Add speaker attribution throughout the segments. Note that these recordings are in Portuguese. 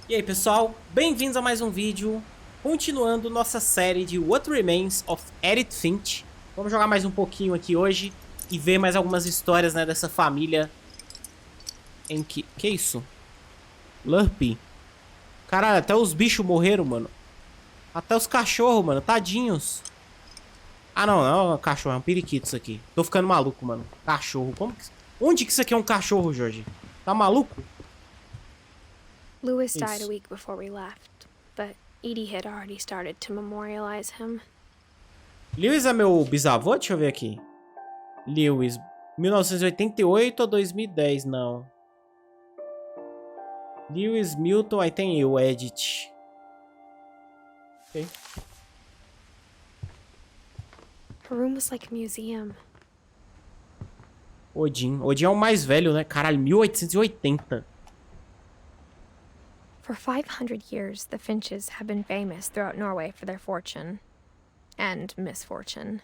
Speaker 1: E aí pessoal, bem-vindos a mais um vídeo, continuando nossa série de What Remains of Edith Finch. Vamos jogar mais um pouquinho aqui hoje e ver mais algumas histórias, né, dessa família em que é isso? Lurpy. Caralho, até os bichos morreram, mano. Até os cachorros, mano, tadinhos. Ah, não, não é um cachorro, é um periquito isso aqui. Tô ficando maluco, mano. Cachorro, como que... Onde que isso aqui é um cachorro, Jorge? Tá maluco?
Speaker 2: Louis died a
Speaker 1: Isso.
Speaker 2: week before we left, but Edie had already started to memorialize him.
Speaker 1: Lewis é meu bisavô? Deixa eu ver aqui. Lewis, 1988 ou 2010? Não. Lewis, Milton, aí tem eu, Edith. Ok.
Speaker 2: Her room was like a museum.
Speaker 1: Odin. Odin é o mais velho, né? Caralho, 1880.
Speaker 2: For 500 years, the Finches have been famous throughout Norway for their fortune. And misfortune.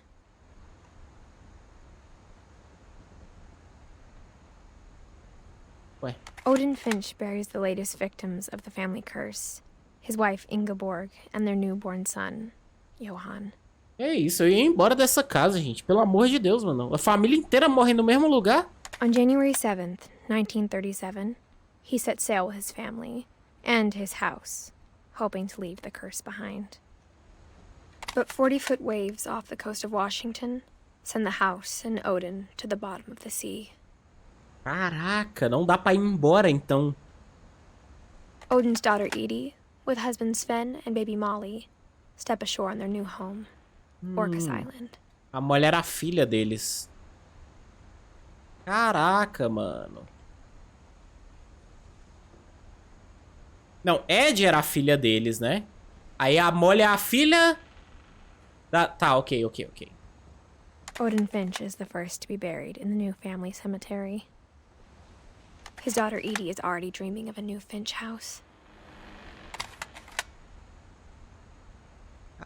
Speaker 1: Ué.
Speaker 2: Odin Finch buries the latest victims of the family curse. His wife Ingeborg and their newborn son, Johan.
Speaker 1: É isso, eu ia embora dessa casa, gente. Pelo amor de Deus, mano. A família inteira morre no mesmo lugar?
Speaker 2: On January 7th, 1937, he set sail with his family and his house, hoping to leave the curse behind. But 40-foot waves off the coast of Washington send the house and Odin to the bottom of the sea.
Speaker 1: Caraca, não dá pra ir embora, então.
Speaker 2: Odin's daughter Edie, with husbands Sven and baby Molly, step ashore on their new home, Orcas Island.
Speaker 1: A mulher era a filha deles. Caraca, mano. Não, Ed era a filha deles, né? Aí a Molly é a filha... Tá, ok.
Speaker 2: Odin Finch is the first to be buried in the new family cemetery. His daughter Edie is already dreaming of a new Finch house.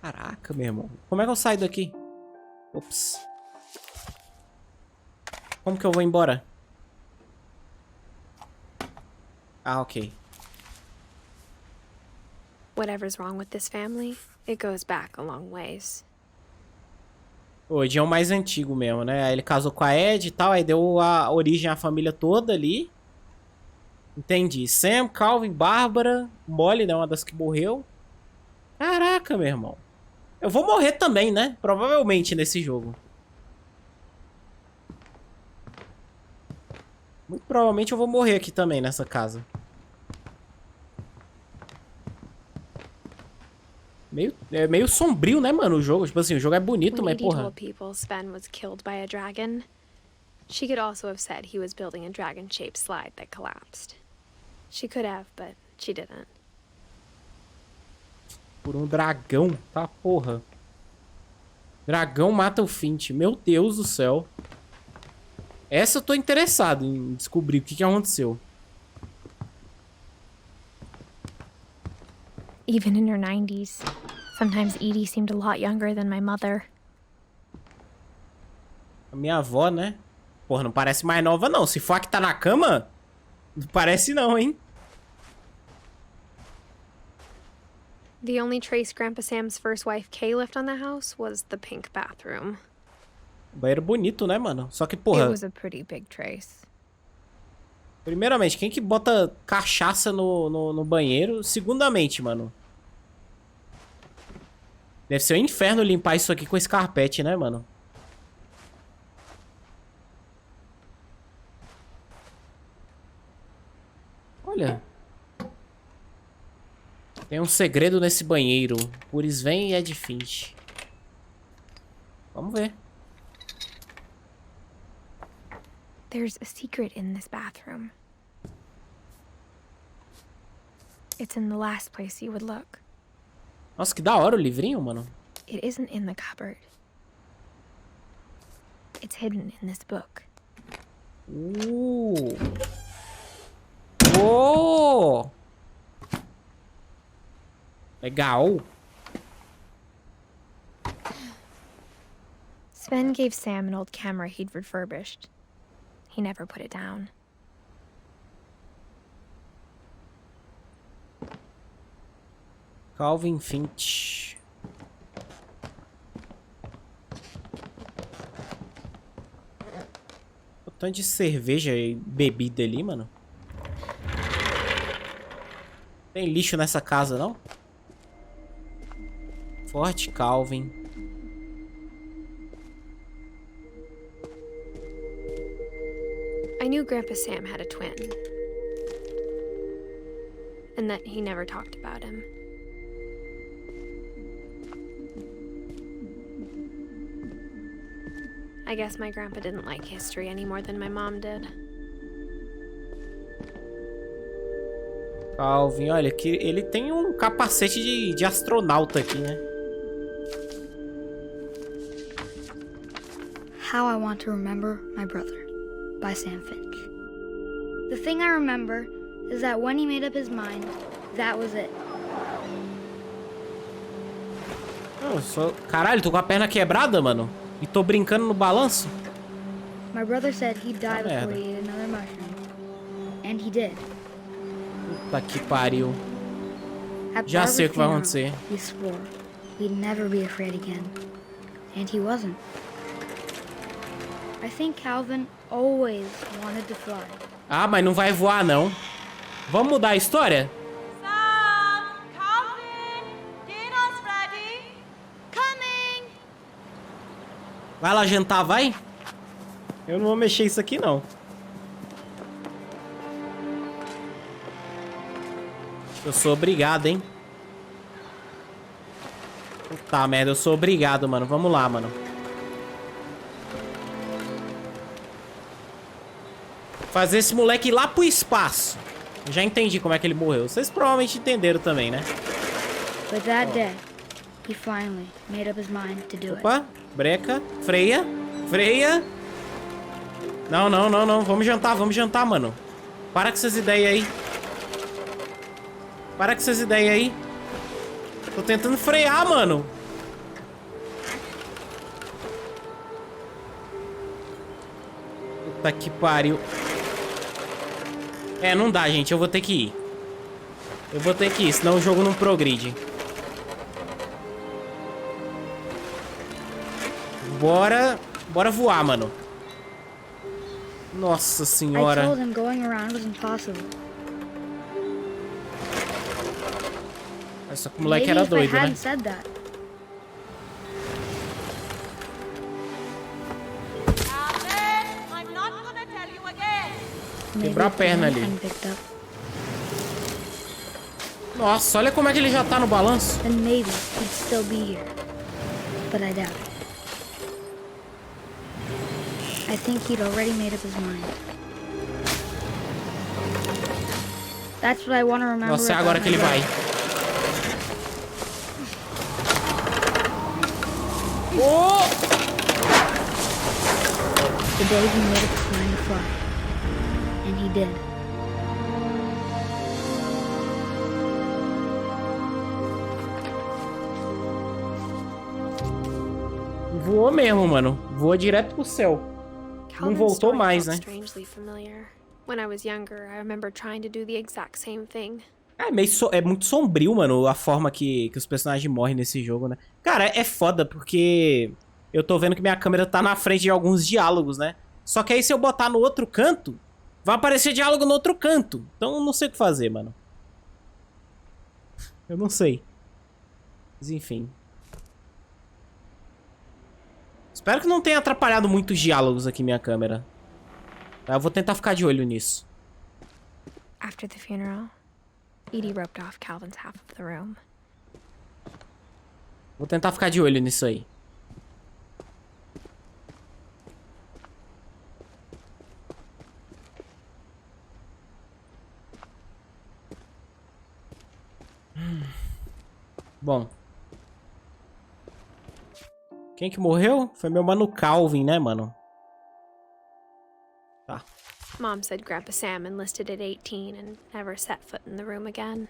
Speaker 1: Caraca, meu irmão. Como é que eu saio daqui? Ops. Como que eu vou embora? Ah, ok.
Speaker 2: Whatever's wrong with this family, it goes back a long ways.
Speaker 1: O Ed é o mais antigo mesmo, né? Aí ele casou com a Ed e tal, aí deu a origem à família toda ali. Entendi. Sam, Calvin, Bárbara, Molly, né? Uma das que morreu. Caraca, meu irmão. Eu vou morrer também, né? Provavelmente nesse jogo. Muito provavelmente eu vou morrer aqui também nessa casa. É meio sombrio, né, mano, o jogo. Tipo assim, o jogo é bonito,
Speaker 2: When
Speaker 1: mas
Speaker 2: Edie
Speaker 1: porra.
Speaker 2: told people Sven was killed by a dragon, she could also have said he was building a dragon-shaped slide that collapsed. She could have, but she didn't.
Speaker 1: Por um dragão, tá, porra. Dragão mata o Finch. Meu Deus do céu. Essa eu tô interessado em descobrir o que aconteceu.
Speaker 2: Even in her 90s, sometimes Edie seemed a lot younger than my mother.
Speaker 1: A minha avó, né? Porra, não parece mais nova, não. Se for a que tá na cama, não parece não, hein?
Speaker 2: The only trace Grandpa Sam's first wife Kay left on the house was the pink bathroom.
Speaker 1: Banheiro bonito, né, mano? Só que,
Speaker 2: It
Speaker 1: porra...
Speaker 2: was a pretty big trace.
Speaker 1: Primeiramente, quem que bota cachaça no banheiro? Segundamente, mano. Deve ser um inferno limpar isso aqui com esse carpete, né, mano? Olha. Tem um segredo nesse banheiro. Por Sven e Edith Finch. Vamos ver.
Speaker 2: There's a secret in this bathroom. It's in the last place you would look.
Speaker 1: Nossa, que da hora o livrinho, mano.
Speaker 2: It isn't in the cupboard. It's hidden in this book.
Speaker 1: Oh! Legal.
Speaker 2: Sven gave Sam an old camera he'd refurbished. He never put it down.
Speaker 1: Calvin Finch. O tanto de cerveja e bebida ali, mano. Tem lixo nessa casa, não? Forte Calvin.
Speaker 2: I knew Grandpa Sam had a twin. And that he never talked about him. I guess my grandpa didn't like history any more than my mom did.
Speaker 1: Calvin, olha, que ele tem um capacete de astronauta aqui, né?
Speaker 3: How I Want to Remember My Brother by Sam Finch. The thing I remember is that when he made up his mind, that was it.
Speaker 1: Caralho, tô com a perna quebrada, mano. E tô brincando no balanço.
Speaker 3: My brother said he'd die before he ate another mushroom. And he did.
Speaker 1: Puta que pariu.
Speaker 3: At
Speaker 1: Já sei o que vai
Speaker 3: Barbara's
Speaker 1: acontecer.
Speaker 3: funeral, he swore we'd never be afraid again. And he wasn't. I think Calvin always wanted to fly.
Speaker 1: Ah, mas não vai voar, não. Vamos mudar a história?
Speaker 4: Sam! Calvin! Dinner's ready! Coming!
Speaker 1: Vai lá jantar, vai? Eu não vou mexer isso aqui, não. Eu sou obrigado, hein? Puta merda, eu sou obrigado, mano. Vamos lá, mano. Fazer esse moleque ir lá pro espaço. Eu já entendi como é que ele morreu. Vocês provavelmente entenderam também, né?
Speaker 3: But that day, he finally made up his mind to do it.
Speaker 1: Opa, breca, freia, freia. Não, não, não, não. Vamos jantar, mano. Para com essas ideias aí. Para com essas ideias aí. Tô tentando frear, mano. Puta que pariu. É, não dá, gente. Eu vou ter que ir. Eu vou ter que ir, senão o jogo não progride. Bora voar, mano. Nossa senhora.
Speaker 3: I told him going around was impossible.
Speaker 1: Só que o moleque
Speaker 3: Maybe
Speaker 1: era
Speaker 3: if I
Speaker 1: doido, né?
Speaker 3: hadn't said that.
Speaker 4: Calvin! I'm not gonna tell you again!
Speaker 1: Quebrou a perna ali. Nossa, olha como é que ele já tá no balanço.
Speaker 3: Then maybe he'd still be here. But I doubt it. I think he'd already made up his mind. That's what I want to remember.
Speaker 1: Nossa, é agora que ele vai. Oh!
Speaker 3: The day he made up his mind to fly. And he did.
Speaker 1: Voou mesmo, mano. Voou direto pro céu. Não voltou mais, né?
Speaker 2: Strangely familiar. When I was younger, I remember trying to do the exact same thing.
Speaker 1: É muito sombrio, mano, a forma que os personagens morrem nesse jogo, né? Cara, é foda porque eu tô vendo que minha câmera tá na frente de alguns diálogos, né? Só que aí se eu botar no outro canto, vai aparecer diálogo no outro canto. Então eu não sei o que fazer, mano. Eu não sei. Mas enfim. Espero que não tenha atrapalhado muitos diálogos aqui minha câmera. Eu vou tentar ficar de olho nisso.
Speaker 2: After the funeral, Edie roped off Calvin's half of the room.
Speaker 1: Vou tentar ficar de olho nisso aí. Bom. Quem que morreu? Foi meu mano Calvin, né, mano? Tá.
Speaker 2: Mom said Grandpa Sam enlisted at 18 and never set foot in the room again.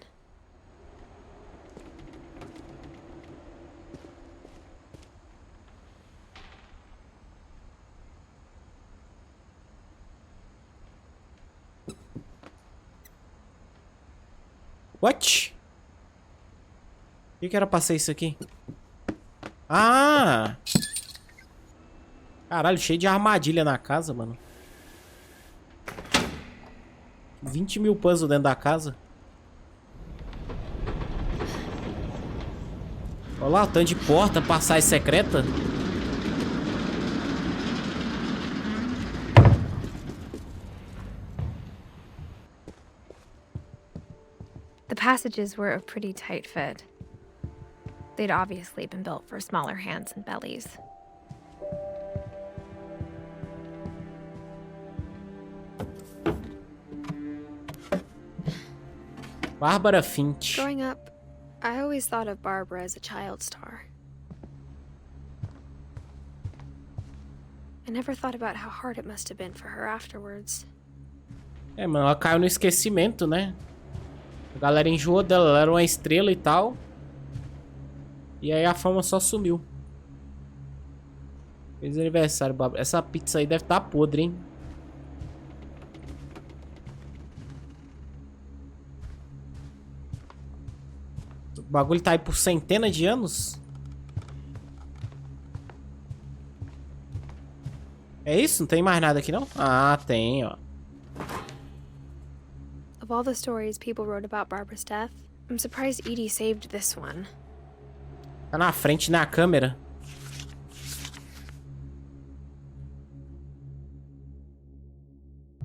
Speaker 1: What? O que era pra ser isso aqui? Ah! Caralho, cheio de armadilha na casa, mano. 20 mil puzzles dentro da casa. Olha lá, o tanto de porta, passagem secreta.
Speaker 2: The passages were a pretty tight fit. They'd obviously been built for smaller hands and bellies.
Speaker 1: Bárbara Finch.
Speaker 2: Growing up, I always thought of Barbara as a child star. I never thought about how hard it must have been for her afterwards.
Speaker 1: É, mano, ela caiu no esquecimento, né? A galera enjoou dela, ela era uma estrela e tal. E aí a fama só sumiu. Feliz aniversário, Bárbara. Essa pizza aí deve estar podre, hein? O bagulho tá aí por centenas de anos? É isso? Não tem mais nada aqui, não? Ah, tem, ó.
Speaker 2: Of all the stories people wrote about Barbara's death, I'm surprised Edie saved this one.
Speaker 1: Tá na frente, na câmera.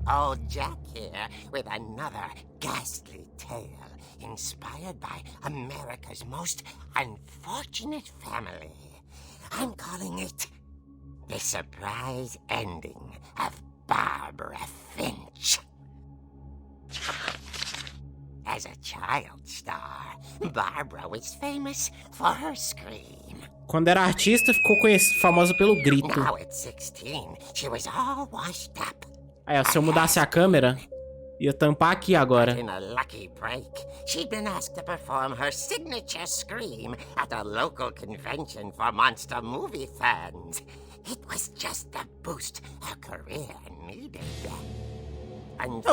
Speaker 5: Old Jack here with another ghastly tale inspired by America's most unfortunate family. I'm calling it The Surprise Ending of Barbara Finch. As a child star, Barbara was famous for her scream.
Speaker 1: Quando era artista, ficou famosa pelo grito.
Speaker 5: Now at 16, she was all washed up.
Speaker 1: Aí, ó, se eu mudasse a câmera, ia tampar aqui agora.
Speaker 5: In a lucky break, she'd been asked to perform her signature scream at a local convention for monster movie fans. It was just the boost her career needed.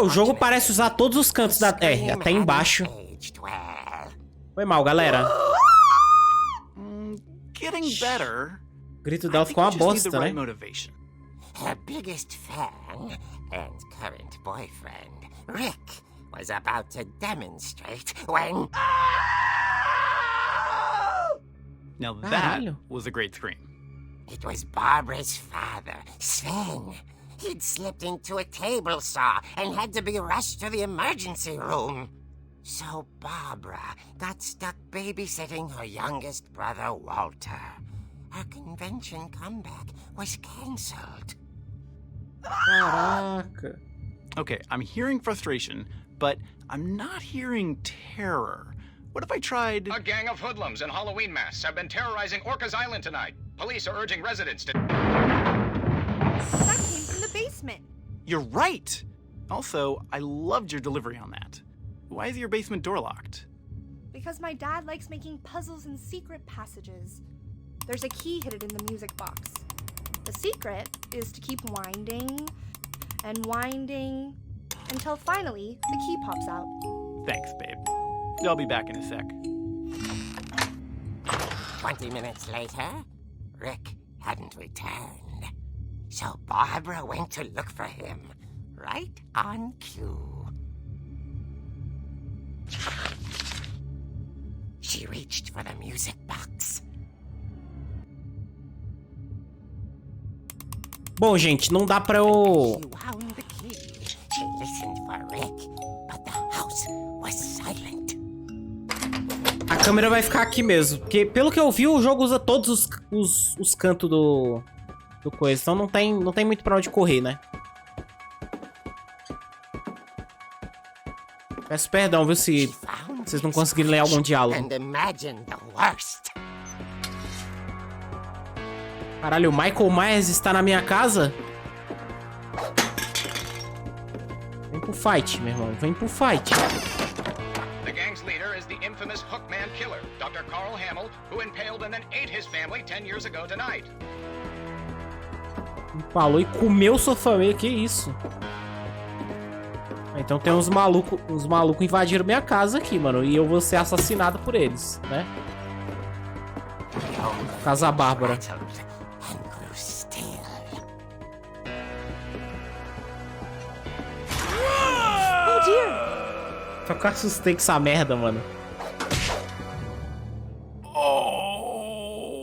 Speaker 1: O jogo parece usar todos os cantos da terra, até embaixo. Foi mal, galera.
Speaker 6: Getting better.
Speaker 1: O grito dela ficou uma bosta, né?
Speaker 5: Her biggest fan and current boyfriend, Rick, was about to demonstrate when...
Speaker 6: Now that was a great scream.
Speaker 5: It was Barbara's father, Sven. He'd slipped into a table saw and had to be rushed to the emergency room. So Barbara got stuck babysitting her youngest brother, Walter. Her convention comeback was cancelled.
Speaker 1: Caraca.
Speaker 6: Okay, I'm hearing frustration, but I'm not hearing terror. What if I tried...
Speaker 7: A gang of hoodlums in Halloween masks have been terrorizing Orcas Island tonight. Police are urging residents to...
Speaker 4: That came from the basement.
Speaker 6: You're right! Also, I loved your delivery on that. Why is your basement door locked?
Speaker 4: Because my dad likes making puzzles and secret passages. There's a key hidden in the music box. The secret is to keep winding and winding until finally the key pops out.
Speaker 6: Thanks, babe. I'll be back in a sec.
Speaker 5: 20 minutes later, Rick hadn't returned. So Barbara went to look for him, right on cue. She reached for the music box.
Speaker 1: Bom, gente, não dá pra eu...
Speaker 5: She wound the key. She listened for Rick, but the house was silent.
Speaker 1: A câmera vai ficar aqui mesmo. Porque, pelo que eu vi, o jogo usa todos os cantos do coisa. Então não tem muito pra onde correr, né? Peço perdão, viu, se vocês não conseguirem ler algum diálogo.
Speaker 5: And imagine the worst.
Speaker 1: Caralho, o Michael Myers está na minha casa? Vem pro fight, meu irmão. Vem pro fight.
Speaker 7: The gang's leader is the infamous Hookman killer, Dr. Carl Hamill, who impaled and then ate his family 10 years ago tonight.
Speaker 1: Falou e comeu sua família, que isso? Então tem uns malucos invadiram minha casa aqui, mano. E eu vou ser assassinado por eles, né?
Speaker 5: bone
Speaker 1: Casa Bárbara.
Speaker 5: rattled and grew still.
Speaker 4: Oh dear!
Speaker 1: Só que eu assustei com essa merda, mano.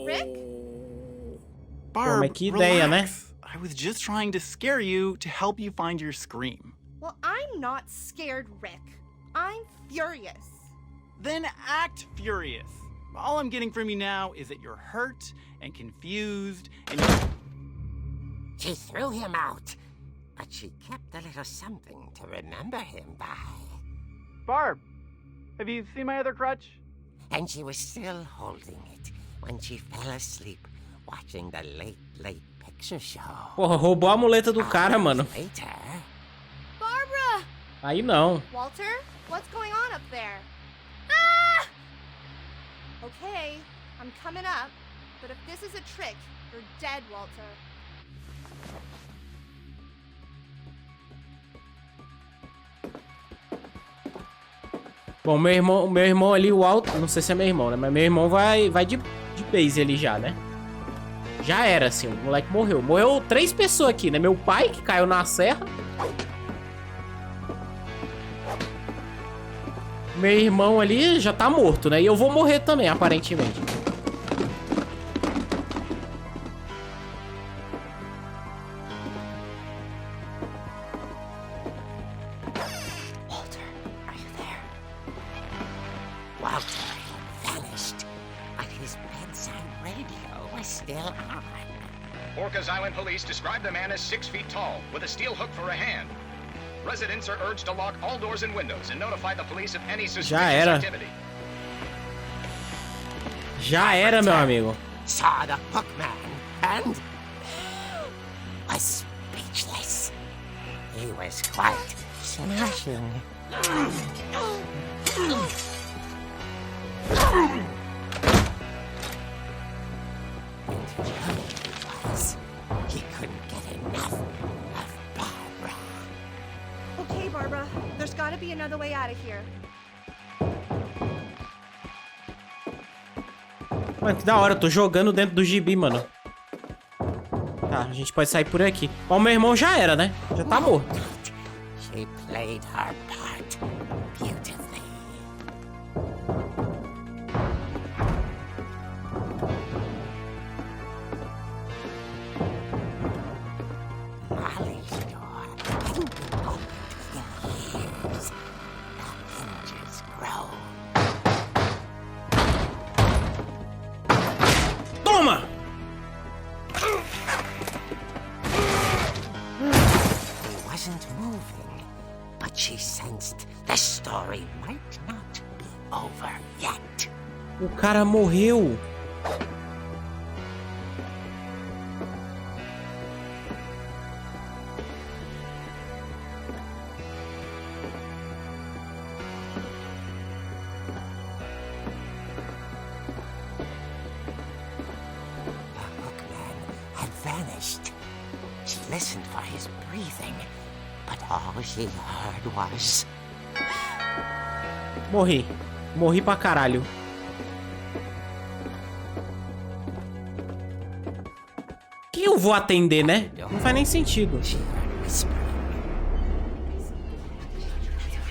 Speaker 4: Rick?
Speaker 6: Barb,
Speaker 1: mas que ideia, né?
Speaker 6: relax. I was just trying to scare you to help you find your scream.
Speaker 4: Well, I'm not scared, Rick. I'm furious.
Speaker 6: Then act furious. All I'm getting from you now is that you're hurt and confused and
Speaker 5: She threw him out, but she kept a little something to remember him by.
Speaker 6: Barb, have you seen my other crutch?
Speaker 5: And she was still holding it when she fell asleep watching the late picture show.
Speaker 1: Porra, roubou a muleta do cara, mano.
Speaker 5: Later,
Speaker 4: Barbara!
Speaker 1: Aí não.
Speaker 4: Walter? What's going on up there? Ah! Okay, I'm coming up, but if this is a trick, you're dead, Walter.
Speaker 1: Bom, meu irmão ali, o Walter, não sei se é meu irmão, né? Mas meu irmão vai de base ali já, né? Já era, assim, o moleque morreu. Morreu 3 pessoas aqui, né? Meu pai, que caiu na serra. Meu irmão ali já tá morto, né? E eu vou morrer também, aparentemente.
Speaker 5: Walter had vanished, but his bedside radio was still on.
Speaker 7: Orcas Island police describe the man as 6 feet tall, with a steel hook for a hand. Residents are urged to lock all doors and windows and notify the police of any suspicious activity.
Speaker 1: Já era, meu amigo.
Speaker 5: Saw the hookman and was speechless. He was quite smashing. He couldn't get enough of Barbara.
Speaker 4: Okay, Barbara, there's gotta be another way out of here.
Speaker 1: Mano, que da hora, eu tô jogando dentro do gibi, mano. Tá, a gente pode sair por aqui. Ó, o meu irmão já era, né? Já tá morto.
Speaker 5: She played her part beautifully. Molly's door hadn't been opened in years. The hinges grow.
Speaker 1: Toma!
Speaker 5: He wasn't moving, but she sensed the story might not be over yet.
Speaker 1: O cara morreu.
Speaker 5: Vanished. She listened for his breathing, but all she heard was...
Speaker 1: Morri. Morri pra caralho. Quem eu vou atender, né? Não faz nem sentido.
Speaker 5: She heard whispering.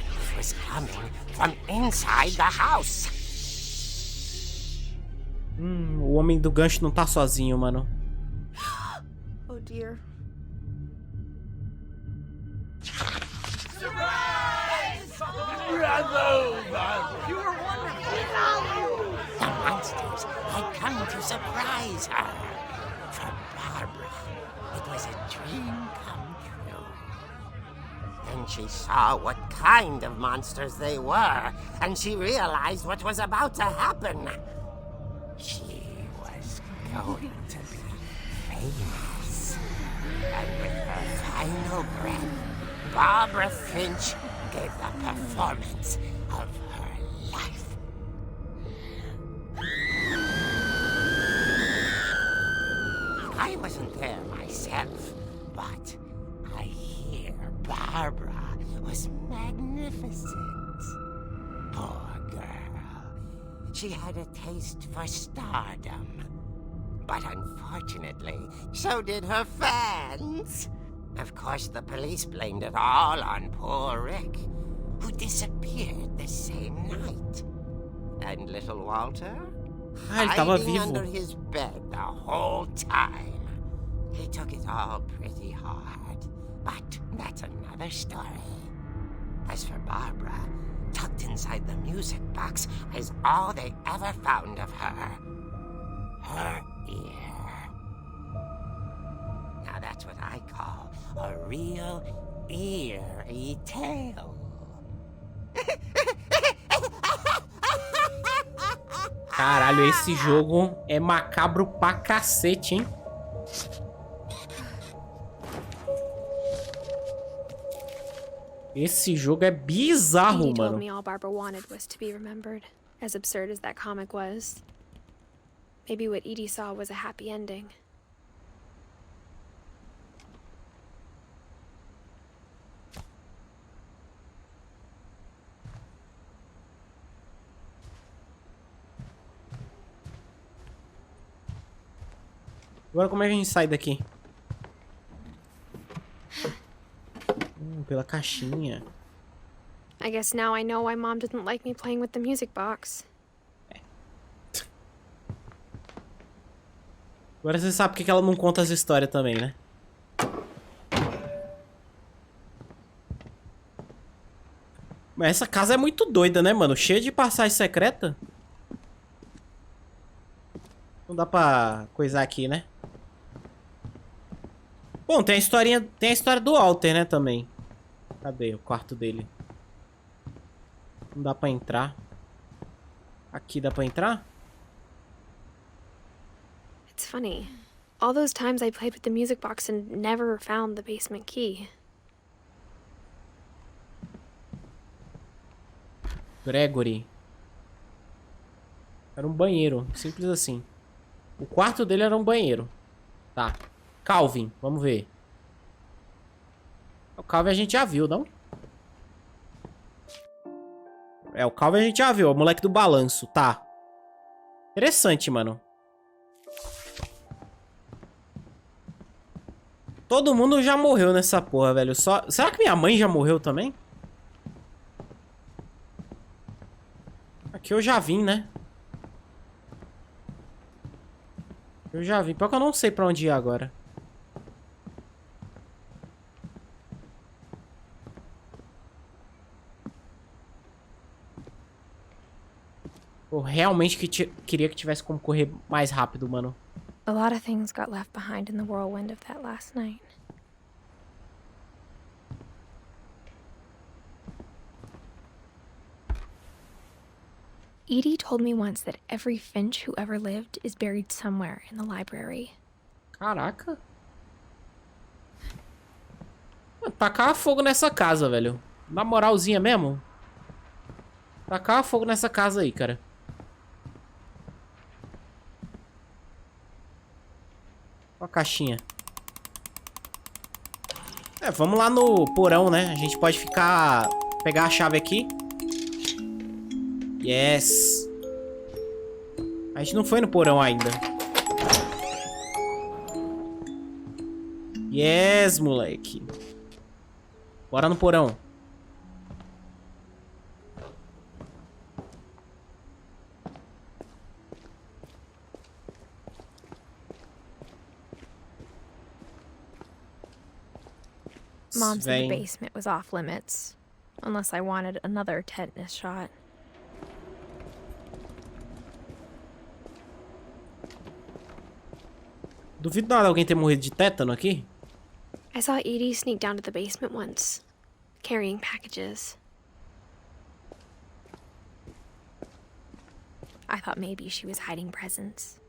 Speaker 5: It was coming from inside the house.
Speaker 1: O homem do gancho não tá sozinho, mano.
Speaker 4: Oh dear.
Speaker 5: The monsters had come to surprise her. For Barbara, it was a dream come true. Then she saw what kind of monsters they were, and she realized what was about to happen. She was going to be famous. And with her final breath, Barbara Finch gave the performance of her life. I wasn't there myself, but I hear Barbara was magnificent. Poor girl. She had a taste for stardom. But unfortunately, so did her fans. Of course, the police blamed it all on poor Rick, who disappeared the same night. And little Walter?
Speaker 1: Ah, ele tava
Speaker 5: Hiding
Speaker 1: vivo.
Speaker 5: under his bed the whole time. He took it all pretty hard, but that's another story. As for Barbara, tucked inside the music box is all they ever found of her. Her ear. Now that's what I call a real eerie tale.
Speaker 1: Caralho, esse jogo é macabro pra cacete, hein? Esse jogo é bizarro,
Speaker 2: Edie told
Speaker 1: mano.
Speaker 2: me all Barbara wanted was to be remembered, as absurd as that comic was. Maybe what Edie saw was a happy ending.
Speaker 1: Agora como é que a gente sai daqui? Pela caixinha.
Speaker 2: I guess now I know why Mom didn't like me playing with the music box.
Speaker 1: Agora você sabe porque que ela não conta as histórias também, né? Mas essa casa é muito doida, né, mano? Cheia de passagem secreta. Não dá pra coisar aqui, né? Bom, tem a historinha, tem a história do Walter, né, também. Cadê o quarto dele? Não dá pra entrar. Aqui dá pra entrar?
Speaker 2: It's funny. All those times I played with the music box and never found the basement key.
Speaker 1: Gregory. Era um banheiro, simples assim. O quarto dele era um banheiro. Tá. Calvin, vamos ver. O Calvin a gente já viu, não? É, o Calvin a gente já viu. O moleque do balanço, tá. Interessante, mano. Todo mundo já morreu nessa porra, velho. Só... Será que minha mãe já morreu também? Aqui eu já vim, né? Eu já vim. Pior que eu não sei pra onde ir agora. Eu realmente queria que tivesse como correr mais rápido, mano.
Speaker 2: A lot of things got left behind in the whirlwind of that last night. Edie told me once that every Finch who ever lived is buried somewhere in the library.
Speaker 1: Caraca. Tacar fogo nessa casa, velho. Na moralzinha mesmo. Tacar fogo nessa casa aí, cara. Ó a caixinha. É, vamos lá no porão, né? A gente pode ficar... Pegar a chave aqui. Yes. A gente não foi no porão ainda. Yes, moleque. Bora no porão.
Speaker 2: Mom said the basement was off limits, unless I wanted another tetanus shot.
Speaker 1: Duvido nada alguém ter morrido de tétano aqui.
Speaker 2: I saw Edie sneak down to the basement once, carrying packages. I thought maybe she was hiding presents.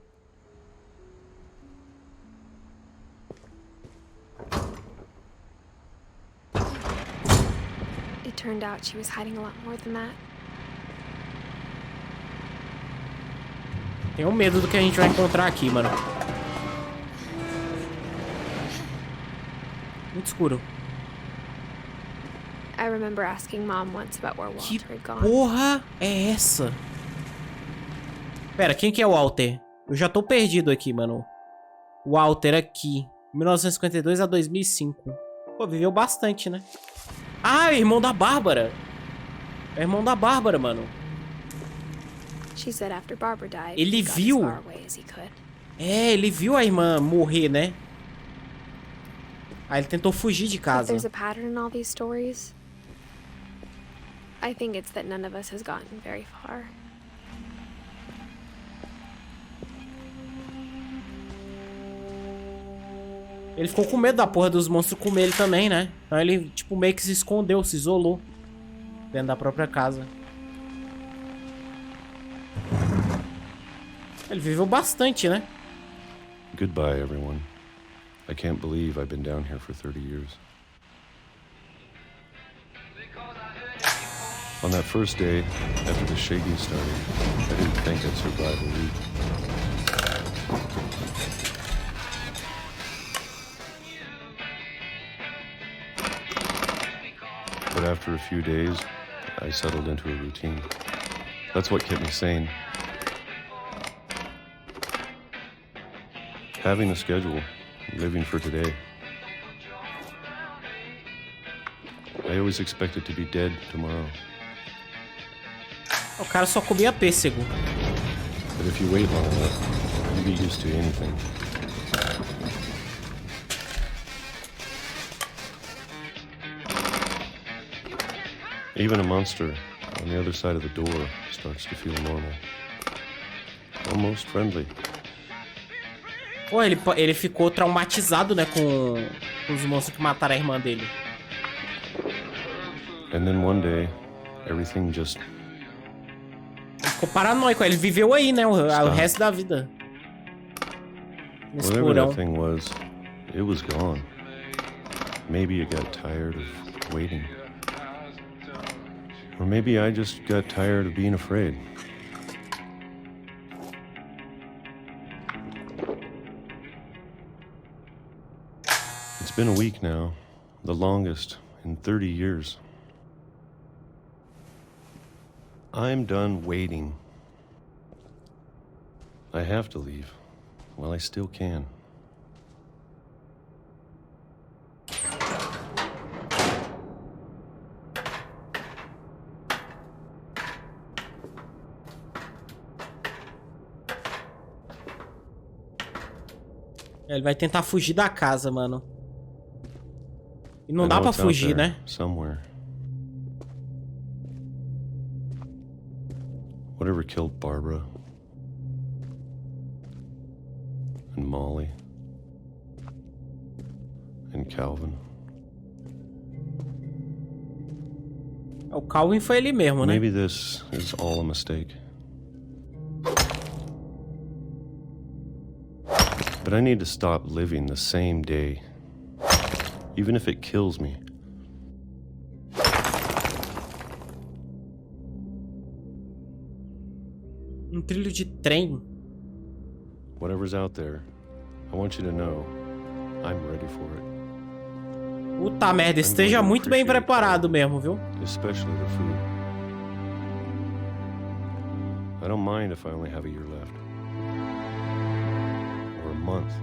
Speaker 2: It turned out she was hiding a lot more than that.
Speaker 1: Tenho medo do que a gente vai encontrar aqui, mano. Muito escuro.
Speaker 2: I remember asking Mom once about where
Speaker 1: Que
Speaker 2: Walter had gone.
Speaker 1: porra é essa? Pera, quem que é o Walter? Eu já tô perdido aqui, mano. Walter aqui. 1952 a 2005. Pô, viveu bastante, né? Ah, é irmão da Bárbara. É irmão da Bárbara, mano.
Speaker 2: She said after Barbara died,
Speaker 1: Ele
Speaker 2: he got as
Speaker 1: viu.
Speaker 2: far away as he could.
Speaker 1: É, ele viu a irmã morrer, né? Aí ele tentou fugir de
Speaker 2: If
Speaker 1: casa.
Speaker 2: there's a pattern in all these stories, I think it's that none of us has gotten very far.
Speaker 1: Ele ficou com medo da porra dos monstros comer ele também, né? Então ele, tipo, meio que se escondeu, se isolou. Dentro da própria casa. Ele viveu bastante, né?
Speaker 8: Goodbye, everyone. I can't believe I've been down here for 30 years. On that first day, after the shaking started, I didn't think I'd survive a week. But after a few days, I settled into a routine. That's what kept me sane. Having a schedule, living for today. I always expected to be dead tomorrow.
Speaker 1: O cara só comia pêssego.
Speaker 8: But if you wait long enough, you get used to anything. Even a monster on the other side of the door starts to feel normal. Almost friendly.
Speaker 1: Pô, ele ficou traumatizado, né, com os monstros que mataram a irmã dele.
Speaker 8: And then one day, everything just...
Speaker 1: Ele ficou paranoico, ele viveu aí, né, o resto da vida. Nesse
Speaker 8: Whatever
Speaker 1: porão.
Speaker 8: that thing was, it was gone. Maybe it got tired of waiting. Or maybe I just got tired of being afraid. It's been a week now, the longest in 30 years. I'm done waiting. I have to leave while I still can.
Speaker 1: Ele vai tentar fugir da casa, mano. E não
Speaker 8: I
Speaker 1: dá
Speaker 8: know
Speaker 1: pra
Speaker 8: it's out
Speaker 1: fugir,
Speaker 8: there,
Speaker 1: né?
Speaker 8: Somewhere. Whatever killed Barbara and Molly and Calvin.
Speaker 1: O Calvin foi ele mesmo, né?
Speaker 8: Maybe this is all a mistake. But I need to stop living the same day, even if it kills me.
Speaker 1: Trilho de trem.
Speaker 8: Whatever's out there, I want you to know I'm ready for it.
Speaker 1: Puta merda, esteja muito bem preparado mesmo, viu?
Speaker 8: Especially the food. I don't mind if I only have a year left. Or a month.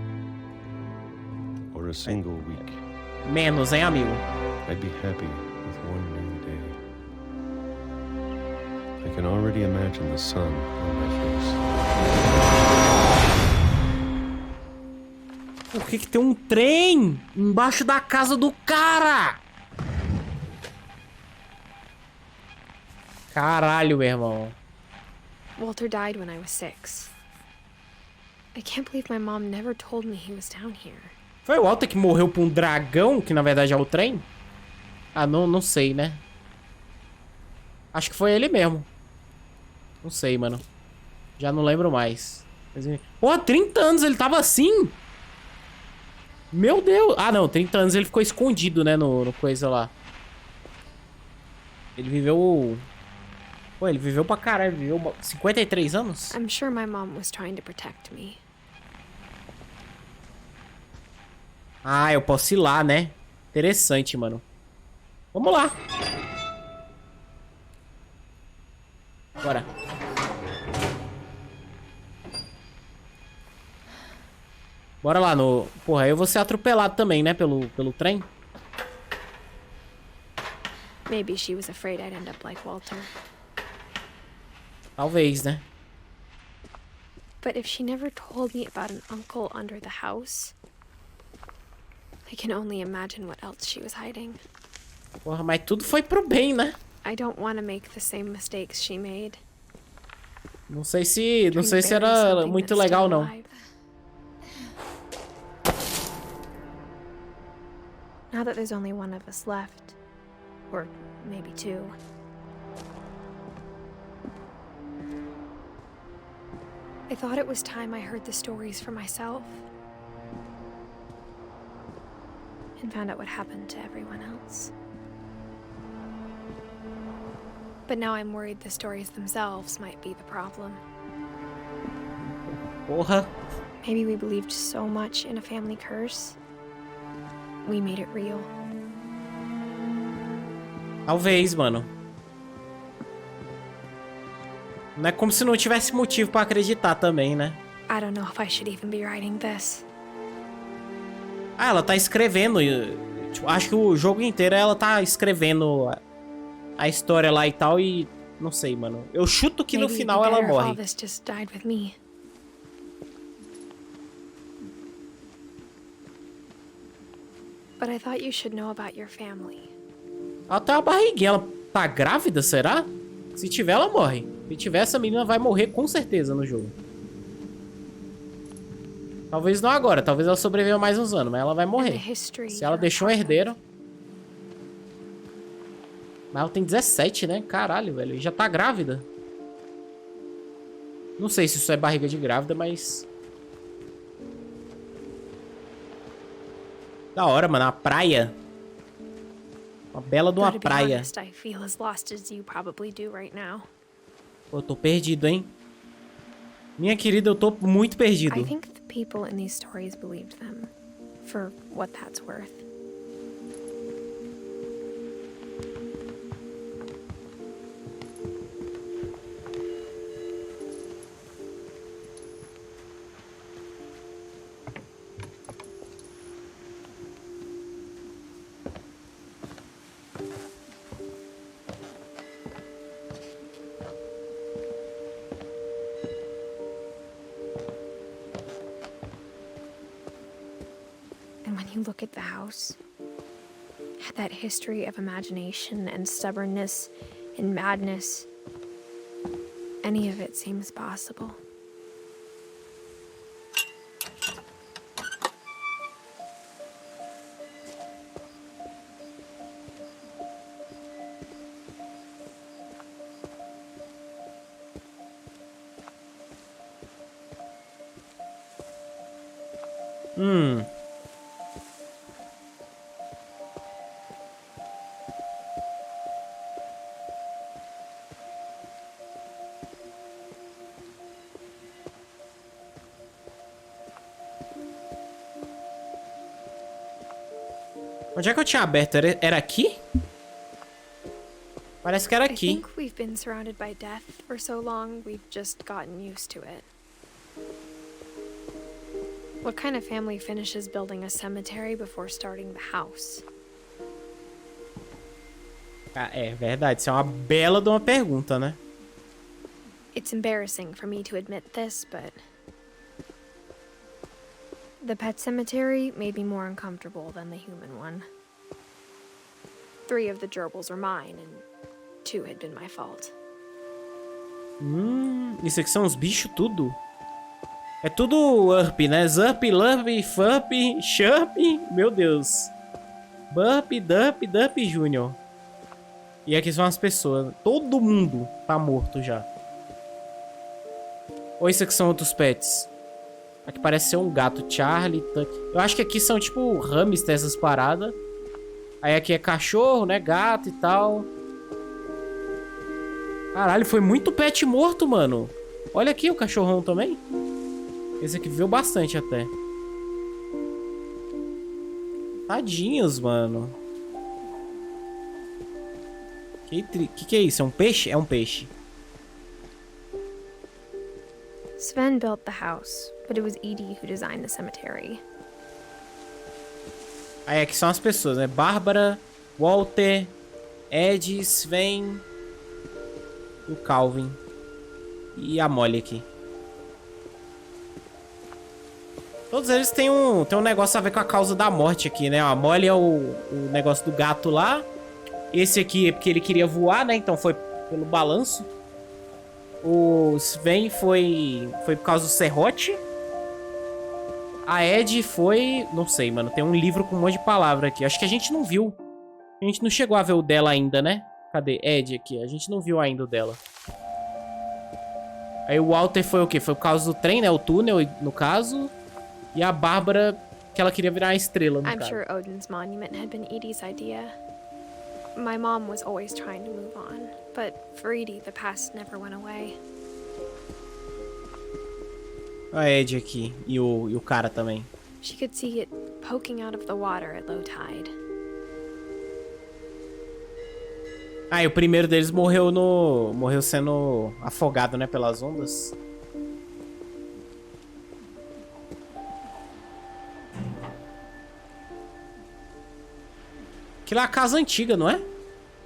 Speaker 8: Or a single week.
Speaker 1: Menos, hein, amigo?
Speaker 8: I'd be happy with one new day. I can already imagine the sun on my face.
Speaker 1: Por que tem um trem embaixo da casa do cara? Caralho, meu irmão.
Speaker 2: Walter died when I was 6. I can't believe my mom never told me he was down here.
Speaker 1: Foi o Walter que morreu por um dragão, que na verdade é o trem? Ah, não sei, né? Acho que foi ele mesmo. Não sei, mano. Já não lembro mais. Pô, 30 anos ele tava assim? Meu Deus. Ah, não. 30 anos ele ficou escondido, né? No coisa lá. Ele viveu... Pô, ele viveu pra caralho. Viveu 53 anos?
Speaker 2: I'm sure my mom was trying to protect me.
Speaker 1: Ah, eu posso ir lá, né? Interessante, mano. Vamos lá. Bora. Bora lá no... Porra, eu vou ser atropelado também, né? Pelo trem.
Speaker 2: Maybe she was afraid I'd end up like Walter.
Speaker 1: Talvez, né?
Speaker 2: But if she never told me about an uncle under the house, I can only imagine what else she was hiding.
Speaker 1: Porra, mas tudo foi pro bem, né?
Speaker 2: I don't want to make the same mistakes she made.
Speaker 1: Não sei se
Speaker 2: Bury
Speaker 1: era
Speaker 2: something
Speaker 1: muito
Speaker 2: that's
Speaker 1: legal,
Speaker 2: still
Speaker 1: não.
Speaker 2: alive. Now that there's only one of us left, or maybe two, I thought it was time I heard the stories for myself and found out what happened to everyone else. But now I'm worried the stories themselves might be the problem.
Speaker 1: Porra.
Speaker 2: Maybe we believed so much in a family curse, we made it real.
Speaker 1: Talvez, mano. Não é como se não tivesse motivo pra acreditar também, né?
Speaker 2: I don't know if I should even be writing this.
Speaker 1: Ah, ela tá escrevendo. Tipo, acho que o jogo inteiro ela tá escrevendo a história lá e tal e... Não sei, mano. Eu chuto que no
Speaker 2: Maybe it'd
Speaker 1: final
Speaker 2: be
Speaker 1: ela
Speaker 2: better if all
Speaker 1: morre.
Speaker 2: this just died with me. But I thought you should know about your family.
Speaker 1: Ela tem uma barriguinha. Ela tá grávida, será? Se tiver, ela morre. Se tiver, essa menina vai morrer com certeza no jogo. Talvez não agora. Talvez ela sobreviva mais uns anos. Mas ela vai
Speaker 2: And the
Speaker 1: morrer.
Speaker 2: history
Speaker 1: Se ela
Speaker 2: you're
Speaker 1: deixou um
Speaker 2: part of.
Speaker 1: herdeiro. Mas ela tem 17, né? Caralho, velho. E já tá grávida. Não sei se isso é barriga de grávida, mas... Da hora, mano. A praia. Uma bela de uma
Speaker 2: Though, to be
Speaker 1: praia.
Speaker 2: honest, I feel as lost as you probably do right now.
Speaker 1: Pô, eu tô perdido, hein? Minha querida, eu tô muito perdido.
Speaker 2: I think the people in these stories believed them, for what that's worth. And when you look at the house, that history of imagination and stubbornness and madness, any of it seems possible.
Speaker 1: Onde é que eu tinha aberto? Era aqui? Parece que era
Speaker 2: I
Speaker 1: aqui.
Speaker 2: think we've been surrounded by death for so long, we've just gotten used to it. What kind of family finishes building a cemetery before starting the house?
Speaker 1: Ah, é verdade. Isso é uma bela de uma pergunta, né?
Speaker 2: It's embarrassing for me to admit this, but the pet cemetery made me more uncomfortable than the human one. 3 of the gerbils were mine, and 2 had been my fault.
Speaker 1: Isso aqui são os bichos tudo. É tudo URP, né? Zurp, Lurp, Furp, Chirp. Meu Deus. Burp, Durp, Durp Jr. E aqui são as pessoas. Todo mundo tá morto já. Ou isso aqui são outros pets? Aqui parece ser um gato. Charlie, Tuck. Eu acho que aqui são tipo hamster, essas paradas. Aí aqui é cachorro, né? Gato e tal. Caralho, foi muito pet morto, mano. Olha aqui o cachorrão também. Esse aqui viveu bastante até. Tadinhos, mano. Que é isso? É um peixe? É um peixe.
Speaker 2: Sven built the house, but it was Edie who designed the cemetery.
Speaker 1: Aí aqui são as pessoas, né? Bárbara, Walter, Ed, Sven e o Calvin. E a Molly aqui. Todos eles têm um negócio a ver com a causa da morte aqui, né? A Molly é o negócio do gato lá. Esse aqui é porque ele queria voar, né? Então foi pelo balanço. O Sven foi por causa do serrote. A Ed foi... Não sei, mano. Tem um livro com um monte de palavra aqui. Acho que a gente não viu. A gente não chegou a ver o dela ainda, né? Cadê? Ed aqui. A gente não viu ainda o dela. Aí o Walter foi o quê? Foi por causa do trem, né? O túnel, no caso. E a Bárbara, que ela queria virar uma estrela, no
Speaker 2: I'm
Speaker 1: caso.
Speaker 2: sure Odin's monument had been Edie's idea. My mom was always trying to move on, but for Edie, the past never went away.
Speaker 1: A Ed aqui. E o cara também.
Speaker 2: She could see it poking out of the water at low tide.
Speaker 1: Ah, e o primeiro deles morreu sendo afogado, né, pelas ondas. Aquilo é a casa antiga, não é?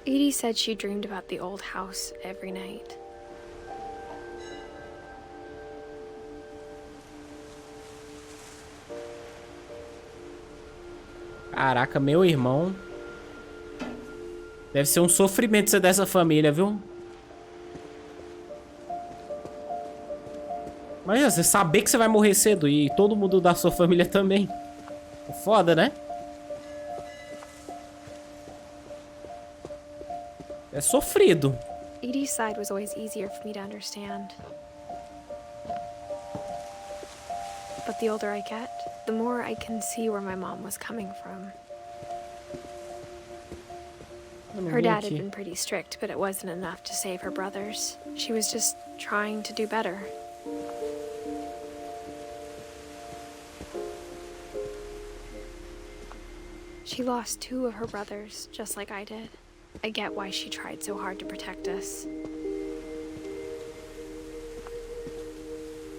Speaker 2: Edie said she dreamed about the old house every night.
Speaker 1: Caraca, meu irmão. Deve ser um sofrimento ser dessa família, viu? Imagina, você saber que você vai morrer cedo e todo mundo da sua família também. É foda, né? É sofrido.
Speaker 2: Edie's side was always easier for me to understand. But the older I get, the more I can see where my mom was coming from. Her dad had been pretty strict, but it wasn't enough to save her brothers. She was just trying to do better. She lost 2 of her brothers, just like I did. I get why she tried so hard to protect us.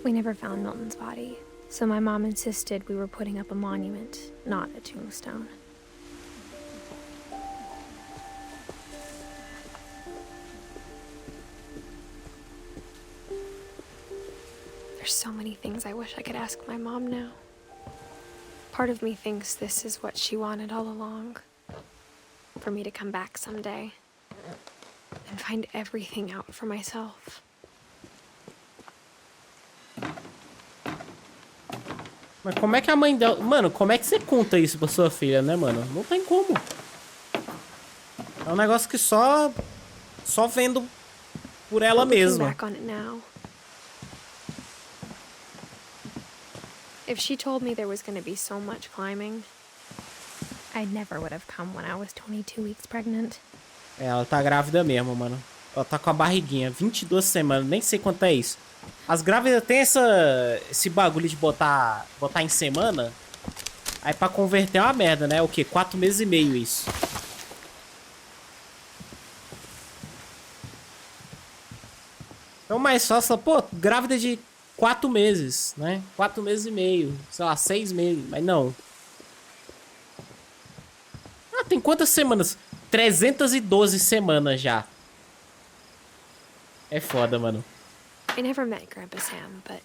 Speaker 2: We never found Milton's body, so my mom insisted we were putting up a monument, not a tombstone. There's so many things I wish I could ask my mom now. Part of me thinks this is what she wanted all along. For me to come back someday and find everything out for myself.
Speaker 1: Mas como é que a mãe dela... Mano, como é que você conta isso pra sua filha, né, mano? Não tem como. É um negócio que só vendo por ela mesma.
Speaker 2: Back on it now. If she told me there was going to be so much climbing, I never would have come when I was 22 weeks pregnant.
Speaker 1: É, ela tá grávida mesmo, mano. Ela tá com a barriguinha, 22 semanas, nem sei quanto é isso. As grávidas tem esse bagulho de botar em semana. Aí pra converter é uma merda, né? O quê? 4 meses e meio isso. Então mais fácil, pô, grávida de 4 meses, né? 4 meses e meio, sei lá, 6 meses, mas não. Ah, tem quantas semanas? 312 semanas já. É foda, mano.
Speaker 2: I never met Grandpa Sam, but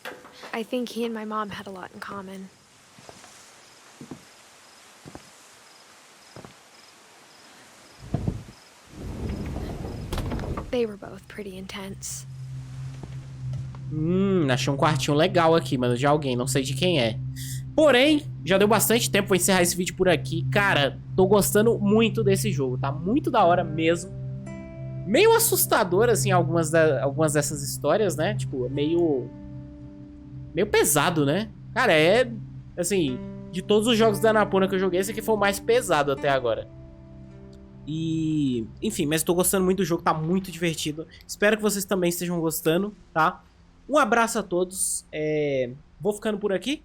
Speaker 2: I think he and my mom had a lot in common. They were both pretty intense.
Speaker 1: Achei um quartinho legal aqui, mano, de alguém, não sei de quem é. Porém, já deu bastante tempo, vou encerrar esse vídeo por aqui. Cara, tô gostando muito desse jogo, tá muito da hora mesmo. Meio assustador, assim, algumas dessas histórias, né? Tipo, meio pesado, né? Cara, assim, de todos os jogos da Annapurna que eu joguei, esse aqui foi o mais pesado até agora. E, enfim, mas tô gostando muito do jogo, tá muito divertido. Espero que vocês também estejam gostando, tá? Um abraço a todos, vou ficando por aqui.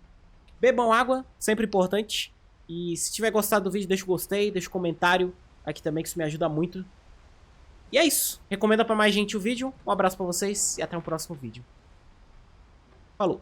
Speaker 1: Bebam água, sempre importante. E se tiver gostado do vídeo, deixa o gostei, deixa o comentário aqui também, que isso me ajuda muito. E é isso, recomenda pra mais gente o vídeo. Um abraço pra vocês e até o próximo vídeo. Falou!